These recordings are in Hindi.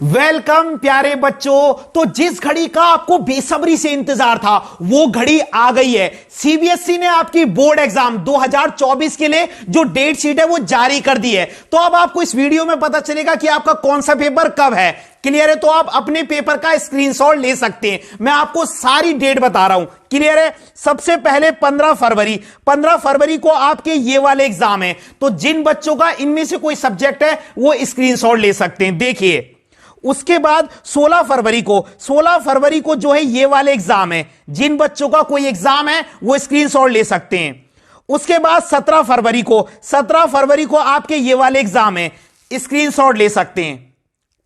वेलकम प्यारे बच्चों। तो जिस घड़ी का आपको बेसब्री से इंतजार था वो घड़ी आ गई है। सीबीएसई ने आपकी बोर्ड एग्जाम 2024 के लिए जो डेट शीट है वो जारी कर दी है। तो अब आपको इस वीडियो में पता चलेगा कि आपका कौन सा पेपर कब है। क्लियर है? तो आप अपने पेपर का स्क्रीनशॉट ले सकते हैं। मैं आपको सारी डेट बता रहा हूं। क्लियर है? सबसे पहले 15 फरवरी को आपके ये वाले एग्जाम है। तो जिन बच्चों का इनमें से कोई सब्जेक्ट है वो स्क्रीनशॉट ले सकते हैं। देखिए, उसके बाद 16 फरवरी को जो है ये वाले एग्जाम है। जिन बच्चों का कोई एग्जाम है वो स्क्रीनशॉट ले सकते हैं। उसके बाद 17 फरवरी को आपके ये वाले एग्जाम है, स्क्रीनशॉट ले सकते हैं।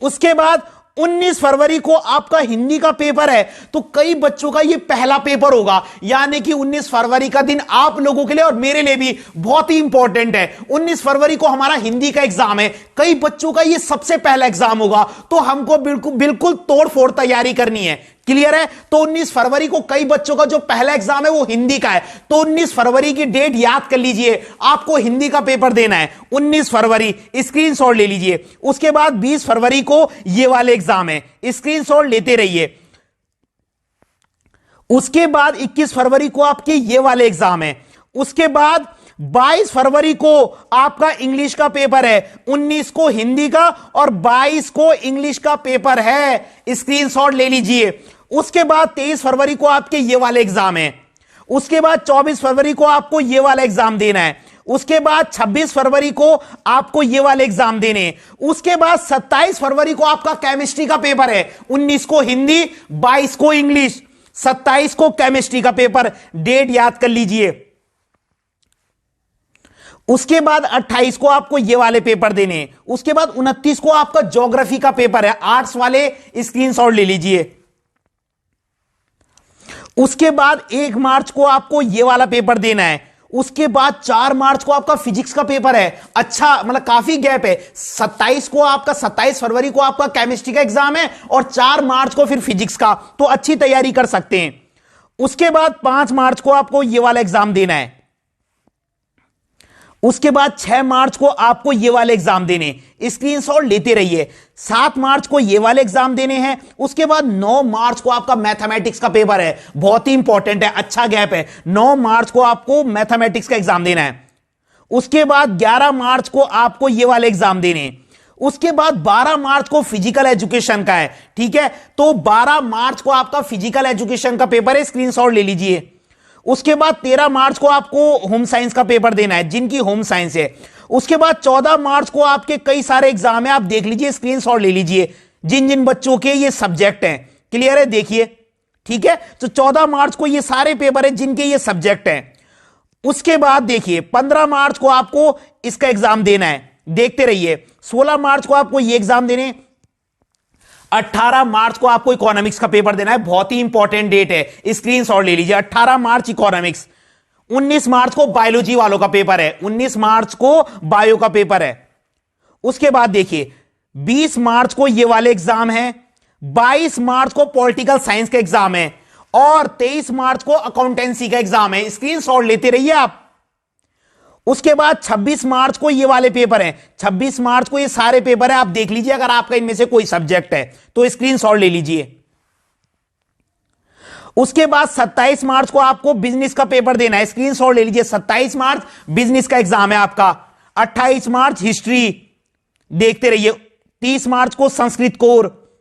उसके बाद 19 फरवरी को आपका हिंदी का पेपर है। तो कई बच्चों का ये पहला पेपर होगा, यानी कि 19 फरवरी का दिन आप लोगों के लिए और मेरे लिए भी बहुत ही इंपॉर्टेंट है। 19 फरवरी को हमारा हिंदी का एग्जाम है। कई बच्चों का ये सबसे पहला एग्जाम होगा, तो हमको बिल्कुल तोड़फोड़ तैयारी करनी है। क्लियर है? तो 19 फरवरी को कई बच्चों का जो पहला एग्जाम है वो हिंदी का है। तो 19 फरवरी की डेट याद कर लीजिए, आपको हिंदी का पेपर देना है 19 फरवरी, स्क्रीनशॉट ले लीजिए। उसके बाद 20 फरवरी को ये वाले एग्जाम है, स्क्रीनशॉट लेते रहिए। उसके बाद 21 फरवरी को आपके ये वाले एग्जाम है। उसके बाद 22 फरवरी को आपका इंग्लिश का पेपर है। 19 को हिंदी का और 22 को इंग्लिश का पेपर है, स्क्रीनशॉट ले लीजिए। उसके बाद 23 फरवरी को आपके ये वाले एग्जाम है। उसके बाद 24 फरवरी को आपको ये वाला एग्जाम देना है। उसके बाद 26 फरवरी को आपको ये वाले एग्जाम देने हैं। उसके बाद 27 फरवरी को आपका केमिस्ट्री का पेपर है। 19 को हिंदी, 22 को इंग्लिश, 27 को केमिस्ट्री का पेपर। डेट याद कर लीजिए। उसके बाद 28 को आपको ये वाले पेपर देने हैं। उसके बाद 29 को आपका ज्योग्राफी का पेपर है, आर्ट्स वाले, स्क्रीनशॉट ले लीजिए। उसके बाद 1 मार्च को आपको ये वाला पेपर देना है। उसके बाद 4 मार्च को आपका फिजिक्स का पेपर है। अच्छा, मतलब काफी गैप है। 27 फरवरी को आपका केमिस्ट्री का एग्जाम है और 4 मार्च को फिर फिजिक्स का, तो अच्छी तैयारी कर सकते हैं। उसके बाद 5 मार्च को आपको ये वाला एग्जाम देना है। उसके बाद 6 मार्च को आपको ये वाले एग्जाम देने, स्क्रीनशॉट लेते रहिए। 7 मार्च को ये वाले एग्जाम देने हैं। उसके बाद 9 मार्च को आपका मैथमेटिक्स का पेपर है, बहुत ही इंपॉर्टेंट है, अच्छा गैप है। 9 मार्च को आपको मैथमेटिक्स का एग्जाम देना है। उसके बाद 11 मार्च को आपको ये वाले एग्जाम देने हैं। उसके बाद 12 मार्च को फिजिकल एजुकेशन का है। ठीक है? तो 12 मार्च को आपका फिजिकल एजुकेशन का पेपर है, स्क्रीनशॉट ले लीजिए। उसके बाद 13 मार्च को आपको होम साइंस का पेपर देना है, जिनकी होम साइंस है। उसके बाद 14 मार्च को आपके कई सारे एग्जाम है, आप देख लीजिए, स्क्रीनशॉट ले लीजिए, जिन जिन बच्चों के ये सब्जेक्ट हैं। क्लियर है? देखिए, ठीक है? तो 14 मार्च को ये सारे पेपर है जिनके ये सब्जेक्ट हैं। उसके बाद देखिए 15 मार्च को आपको इसका एग्जाम देना है, देखते रहिए। 16 मार्च को आपको ये एग्जाम देने। 18 मार्च को आपको इकोनॉमिक्स का पेपर देना है, बहुत ही इंपॉर्टेंट डेट है, स्क्रीनशॉट ले लीजिए। 18 मार्च इकोनॉमिक्स। 19 मार्च को बायोलॉजी वालों का पेपर है, 19 मार्च को बायो का पेपर है। उसके बाद देखिए 20 मार्च को ये वाले एग्जाम है। 22 मार्च को पॉलिटिकल साइंस का एग्जाम है और 23 मार्च को अकाउंटेंसी का एग्जाम है, स्क्रीनशॉट लेते रहिए आप। उसके बाद 26 मार्च को ये वाले पेपर हैं। 26 मार्च को ये सारे पेपर है, आप देख लीजिए। अगर आपका इनमें से कोई सब्जेक्ट है तो स्क्रीनशॉट ले लीजिए। उसके बाद 27 मार्च को आपको बिजनेस का पेपर देना है, स्क्रीनशॉट ले लीजिए। 27 मार्च बिजनेस का एग्जाम है आपका। 28 मार्च हिस्ट्री, देखते रहिए। 30 मार्च को संस्कृत कोर।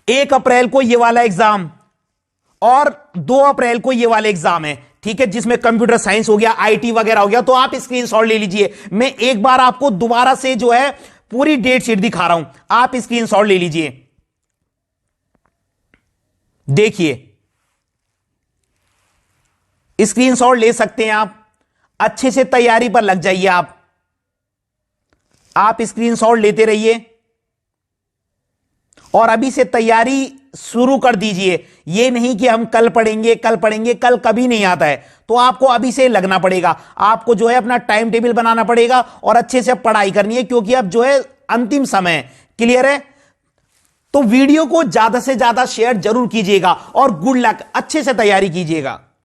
1 अप्रैल को ये वाला एग्जाम और 2 अप्रैल को ये वाले एग्जाम है। ठीक है? जिसमें कंप्यूटर साइंस हो गया, आईटी वगैरह हो गया। तो आप स्क्रीनशॉट ले लीजिए। मैं एक बार आपको दोबारा से जो है पूरी डेट शीट दिखा रहा हूं, आप स्क्रीनशॉट ले लीजिए। देखिए, स्क्रीनशॉट ले सकते हैं आप। अच्छे से तैयारी पर लग जाइए आप स्क्रीनशॉट लेते रहिए और अभी से तैयारी शुरू कर दीजिए। यह नहीं कि हम कल पढ़ेंगे, कल कभी नहीं आता है। तो आपको अभी से लगना पड़ेगा। आपको जो है अपना टाइम टेबल बनाना पड़ेगा और अच्छे से पढ़ाई करनी है, क्योंकि अब जो है अंतिम समय। क्लियर है? तो वीडियो को ज्यादा से ज्यादा शेयर जरूर कीजिएगा और गुड लक, अच्छे से तैयारी कीजिएगा।